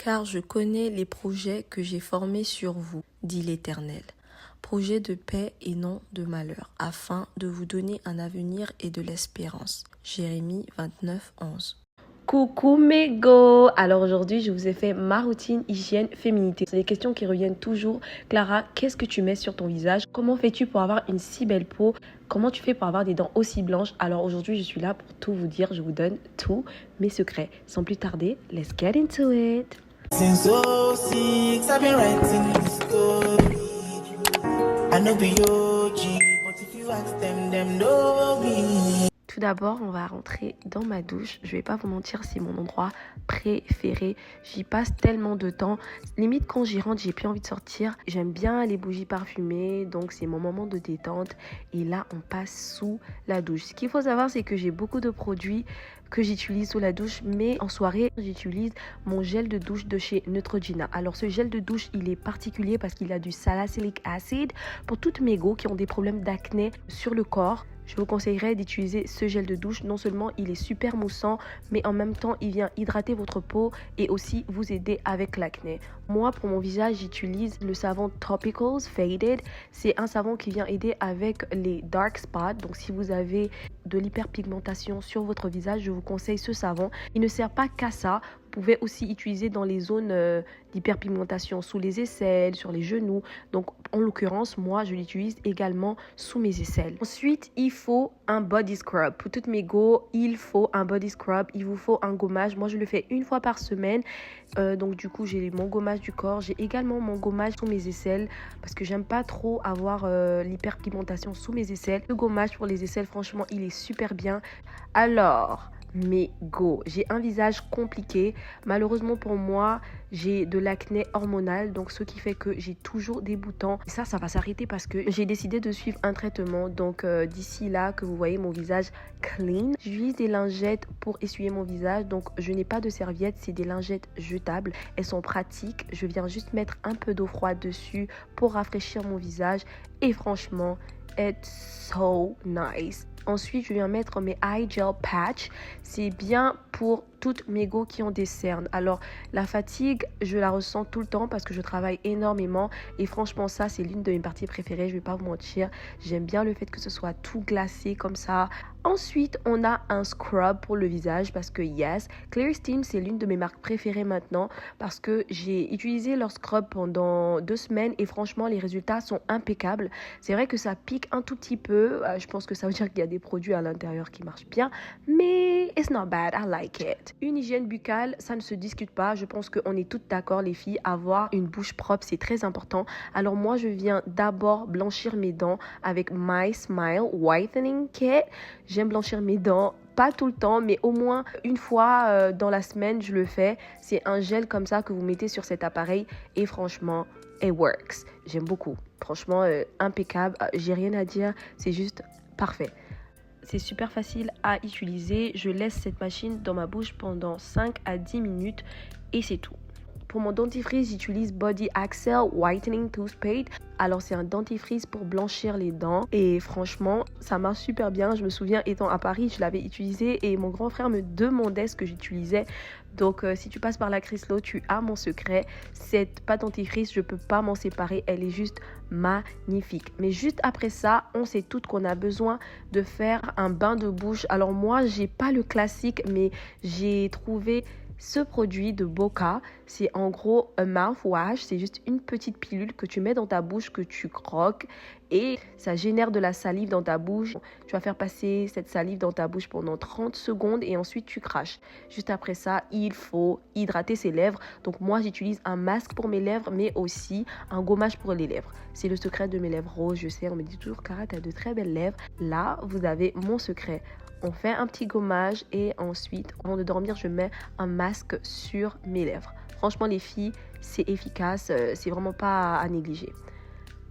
Car je connais les projets que j'ai formés sur vous, dit l'Éternel. Projets de paix et non de malheur, afin de vous donner un avenir et de l'espérance. Jérémie 29, 11. Coucou mes go! Alors aujourd'hui, je vous ai fait ma routine hygiène féminité. C'est des questions qui reviennent toujours. Clara, qu'est-ce que tu mets sur ton visage? Comment fais-tu pour avoir une si belle peau? Comment tu fais pour avoir des dents aussi blanches? Alors aujourd'hui, je suis là pour tout vous dire. Je vous donne tous mes secrets. Sans plus tarder, let's get into it! Since '06, I've been writing this story. I know be OG, but if you ask them know me. Tout d'abord, on va rentrer dans ma douche. Je vais pas vous mentir, c'est mon endroit préféré. J'y passe tellement de temps. Limite, quand j'y rentre, j'ai plus envie de sortir. J'aime bien les bougies parfumées, donc c'est mon moment de détente. Et là, on passe sous la douche. Ce qu'il faut savoir, c'est que j'ai beaucoup de produits que j'utilise sous la douche, mais en soirée, j'utilise mon gel de douche de chez Neutrogena. Alors, ce gel de douche, il est particulier parce qu'il a du salicylic acid pour toutes mes go qui ont des problèmes d'acné sur le corps. Je vous conseillerais d'utiliser ce gel de douche. Non seulement il est super moussant, mais en même temps, il vient hydrater votre peau et aussi vous aider avec l'acné. Moi, pour mon visage, j'utilise le savon Topicals Faded. C'est un savon qui vient aider avec les dark spots. Donc, si vous avez de l'hyperpigmentation sur votre visage, je vous conseille ce savon. Il ne sert pas qu'à ça. Vous pouvez aussi utiliser dans les zones d'hyperpigmentation sous les aisselles, sur les genoux. Donc, en l'occurrence, moi, je l'utilise également sous mes aisselles. Ensuite, il faut un body scrub. Pour toutes mes go, il faut un body scrub. Il vous faut un gommage. Moi, je le fais une fois par semaine. Donc, du coup, j'ai mon gommage du corps. J'ai également mon gommage sous mes aisselles parce que j'aime pas trop avoir l'hyperpigmentation sous mes aisselles. Le gommage pour les aisselles, franchement, il est super bien. Alors, mais go, j'ai un visage compliqué. Malheureusement pour moi, j'ai de l'acné hormonal, donc ce qui fait que j'ai toujours des boutons. Et ça va s'arrêter parce que j'ai décidé de suivre un traitement. Donc d'ici là que vous voyez mon visage clean, j'utilise des lingettes pour essuyer mon visage. Donc je n'ai pas de serviette, c'est des lingettes jetables. Elles sont pratiques. Je viens juste mettre un peu d'eau froide dessus pour rafraîchir mon visage. Et franchement, it's so nice. Ensuite, je viens mettre mes eye gel patch. C'est bien pour toutes mes go qui ont des cernes. Alors, la fatigue, je la ressens tout le temps parce que je travaille énormément. Et franchement, ça, c'est l'une de mes parties préférées. Je vais pas vous mentir. J'aime bien le fait que ce soit tout glacé comme ça. Ensuite, on a un scrub pour le visage parce que yes, Clear Steam, c'est l'une de mes marques préférées maintenant parce que j'ai utilisé leur scrub pendant 2 semaines et franchement, les résultats sont impeccables. C'est vrai que ça pique un tout petit peu. Je pense que ça veut dire qu'il y a des produits à l'intérieur qui marchent bien, mais it's not bad, I like it. Une hygiène buccale, ça ne se discute pas. Je pense qu'on est toutes d'accord, les filles, avoir une bouche propre, c'est très important. Alors moi, je viens d'abord blanchir mes dents avec My Smile Whitening Kit. J'aime blanchir mes dents, pas tout le temps, mais au moins une fois dans la semaine, je le fais. C'est un gel comme ça que vous mettez sur cet appareil et franchement, it works. J'aime beaucoup. Franchement, impeccable. J'ai rien à dire, c'est juste parfait. C'est super facile à utiliser. Je laisse cette machine dans ma bouche pendant 5 à 10 minutes et c'est tout. Pour mon dentifrice, j'utilise Body Accel Whitening Toothpaste. Alors, c'est un dentifrice pour blanchir les dents. Et franchement, ça marche super bien. Je me souviens, étant à Paris, je l'avais utilisé et mon grand frère me demandait ce que j'utilisais. Donc, si tu passes par la Chryslo, tu as mon secret. Cette pâte dentifrice, je ne peux pas m'en séparer. Elle est juste magnifique. Mais juste après ça, on sait toutes qu'on a besoin de faire un bain de bouche. Alors, moi, j'ai pas le classique, mais j'ai trouvé ce produit de Boca. C'est en gros un mouthwash. C'est juste une petite pilule que tu mets dans ta bouche, que tu croques et ça génère de la salive dans ta bouche. Tu vas faire passer cette salive dans ta bouche pendant 30 secondes et ensuite tu craches. Juste après ça, il faut hydrater ses lèvres. Donc moi, j'utilise un masque pour mes lèvres, mais aussi un gommage pour les lèvres. C'est le secret de mes lèvres roses. Je sais, on me dit toujours, Cara, tu as de très belles lèvres. Là, vous avez mon secret. On fait un petit gommage et ensuite, avant de dormir, je mets un masque sur mes lèvres. Franchement, les filles, c'est efficace. C'est vraiment pas à négliger.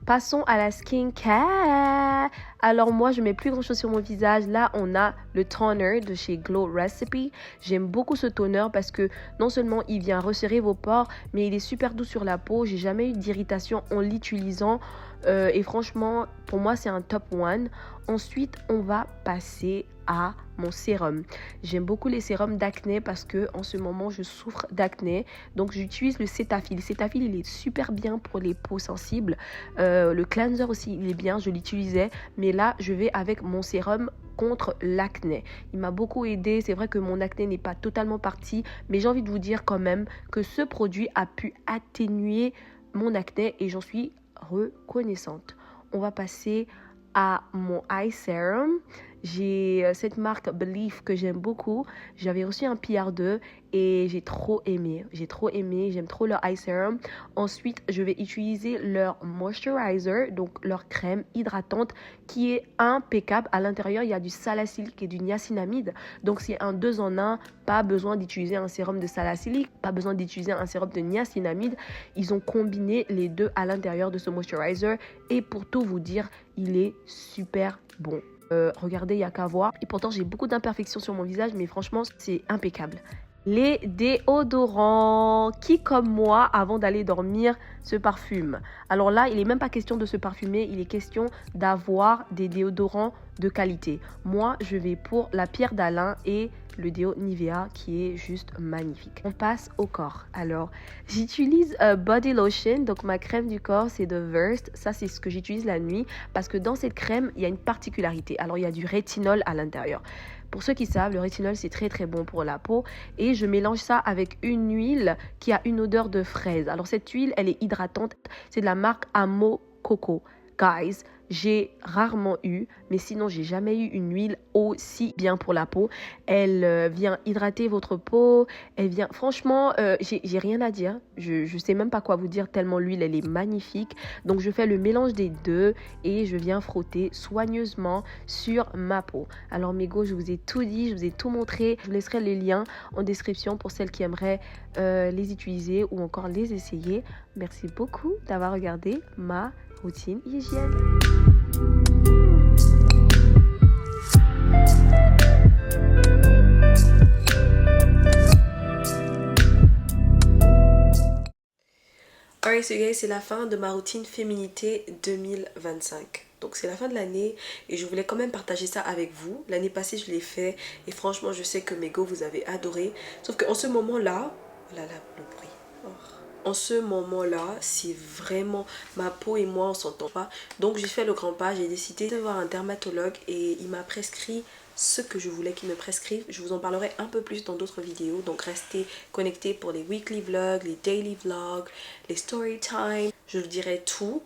Passons à la skincare. Alors moi, je mets plus grand chose sur mon visage. Là, on a le toner de chez Glow Recipe. J'aime beaucoup ce toner parce que non seulement il vient resserrer vos pores, mais il est super doux sur la peau. J'ai jamais eu d'irritation en l'utilisant. Et franchement, pour moi, c'est un top one. Ensuite, on va passer à mon sérum. J'aime beaucoup les sérums d'acné parce que en ce moment je souffre d'acné, donc j'utilise le Cetaphil. Le Cetaphil, il est super bien pour les peaux sensibles. Le cleanser aussi, il est bien, je l'utilisais, mais là je vais avec mon sérum contre l'acné. Il m'a beaucoup aidé. C'est vrai que mon acné n'est pas totalement parti, mais j'ai envie de vous dire quand même que ce produit a pu atténuer mon acné et j'en suis reconnaissante. On va passer à mon eye serum. J'ai cette marque Belief que j'aime beaucoup. J'avais reçu un PR2 et j'ai trop aimé. J'aime trop leur eye serum. Ensuite, je vais utiliser leur moisturizer, donc leur crème hydratante qui est impeccable. À l'intérieur, il y a du salicylique et du niacinamide. Donc, c'est un 2 en 1. Pas besoin d'utiliser un sérum de salicylique, pas besoin d'utiliser un sérum de niacinamide. Ils ont combiné les deux à l'intérieur de ce moisturizer. Et pour tout vous dire, il est super bon. Regardez, il n'y a qu'à voir. Et pourtant, j'ai beaucoup d'imperfections sur mon visage, mais franchement, c'est impeccable. Les déodorants. Qui, comme moi, avant d'aller dormir, se parfume? Alors là, il n'est même pas question de se parfumer, il est question d'avoir des déodorants de qualité. Moi, je vais pour la Pierre d'Alain et le déo Nivea qui est juste magnifique. On passe au corps. Alors, j'utilise Body Lotion, donc ma crème du corps, c'est de Versed. Ça, c'est ce que j'utilise la nuit parce que dans cette crème, il y a une particularité. Alors, il y a du rétinol à l'intérieur. Pour ceux qui savent, le rétinol, c'est très très bon pour la peau. Et je mélange ça avec une huile qui a une odeur de fraise. Alors, cette huile, elle est hydratante. C'est de la marque Amo Coco. Guys, j'ai rarement eu, mais sinon j'ai jamais eu une huile aussi bien pour la peau. Elle vient hydrater votre peau, elle vient, franchement, j'ai rien à dire. Je sais même pas quoi vous dire tellement l'huile elle est magnifique. Donc je fais le mélange des deux et je viens frotter soigneusement sur ma peau. Alors mes go, je vous ai tout dit, je vous ai tout montré. Je vous laisserai les liens en description pour celles qui aimeraient les utiliser ou encore les essayer. Merci beaucoup d'avoir regardé ma routine hygiène. Alright, so guys, c'est la fin de ma routine féminité 2025. Donc c'est la fin de l'année et je voulais quand même partager ça avec vous. L'année passée, je l'ai fait et franchement, je sais que mes go, vous avez adoré. Sauf qu'en ce moment-là, oh là là, le bruit. Oh. En ce moment-là, c'est vraiment ma peau et moi, on s'entend pas. Donc j'ai fait le grand pas, j'ai décidé de voir un dermatologue et il m'a prescrit ce que je voulais qu'il me prescrive. Je vous en parlerai un peu plus dans d'autres vidéos. Donc restez connectés pour les weekly vlogs, les daily vlogs, les story time. Je vous dirai tout.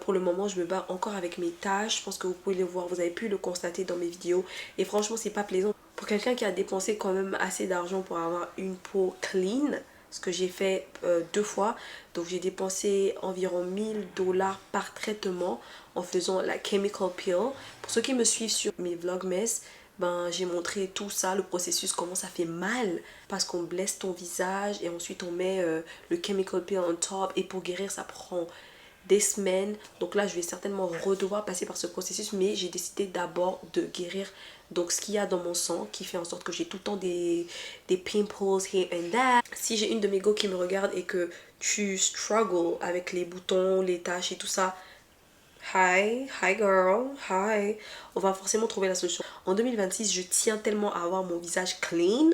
Pour le moment, je me bats encore avec mes taches. Je pense que vous pouvez le voir, vous avez pu le constater dans mes vidéos. Et franchement, c'est pas plaisant. Pour quelqu'un qui a dépensé quand même assez d'argent pour avoir une peau clean, ce que j'ai fait 2 fois, donc j'ai dépensé environ $1000 par traitement en faisant la chemical peel. Pour ceux qui me suivent sur mes vlogmas, ben, j'ai montré tout ça, le processus, comment ça fait mal parce qu'on blesse ton visage et ensuite on met le chemical peel on top et pour guérir ça prend des semaines. Donc là je vais certainement redevoir passer par ce processus, mais j'ai décidé d'abord de guérir donc ce qu'il y a dans mon sang qui fait en sorte que j'ai tout le temps des pimples here and there. Si j'ai une de mes go qui me regarde et que tu struggles avec les boutons, les taches et tout ça, hi girl, hi. On va forcément trouver la solution. En 2026, je tiens tellement à avoir mon visage clean,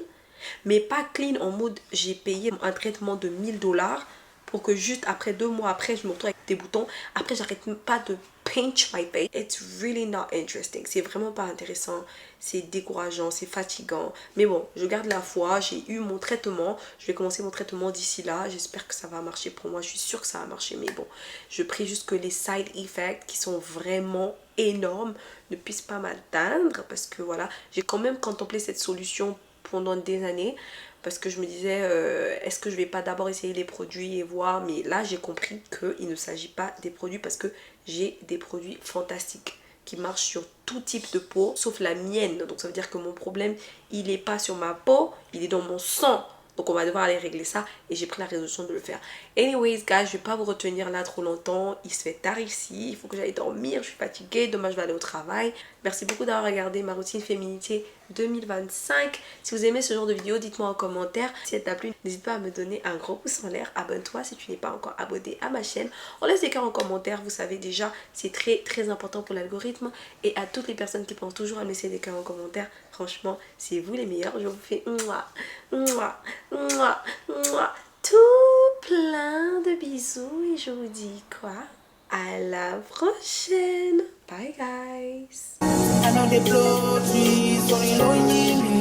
mais pas clean en mode j'ai payé un traitement de $1000 pour que juste après 2 mois après je me retrouve avec des boutons. Après j'arrête même pas de pinch my face. It's really not interesting. C'est vraiment pas intéressant. C'est décourageant, c'est fatigant. Mais bon, je garde la foi. J'ai eu mon traitement. Je vais commencer mon traitement d'ici là. J'espère que ça va marcher pour moi. Je suis sûre que ça va marcher. Mais bon, je prie juste que les side effects qui sont vraiment énormes ne puissent pas m'atteindre. Parce que voilà, j'ai quand même contemplé cette solution pendant des années. Parce que je me disais, est-ce que je vais pas d'abord essayer les produits et voir. Mais là, j'ai compris qu'il ne s'agit pas des produits parce que j'ai des produits fantastiques qui marchent sur tout type de peau, sauf la mienne. Donc ça veut dire que mon problème, il n'est pas sur ma peau, il est dans mon sang. Donc on va devoir aller régler ça et j'ai pris la résolution de le faire. Anyways guys, je vais pas vous retenir là trop longtemps. Il se fait tard ici, il faut que j'aille dormir, je suis fatiguée, demain je vais aller au travail. Merci beaucoup d'avoir regardé ma routine féminité 2025. Si vous aimez ce genre de vidéo, dites-moi en commentaire. Si elle t'a plu, n'hésite pas à me donner un gros pouce en l'air. Abonne-toi si tu n'es pas encore abonné à ma chaîne. On laisse des cœurs en commentaire, vous savez déjà, c'est très très important pour l'algorithme. Et à toutes les personnes qui pensent toujours à me laisser des cœurs en commentaire, Franchement, c'est vous les meilleurs. Je vous fais mouah, mouah, mouah, mouah, tout plein de bisous et je vous dis quoi? À la prochaine. Bye guys. I know they blow trees, so you know you need me.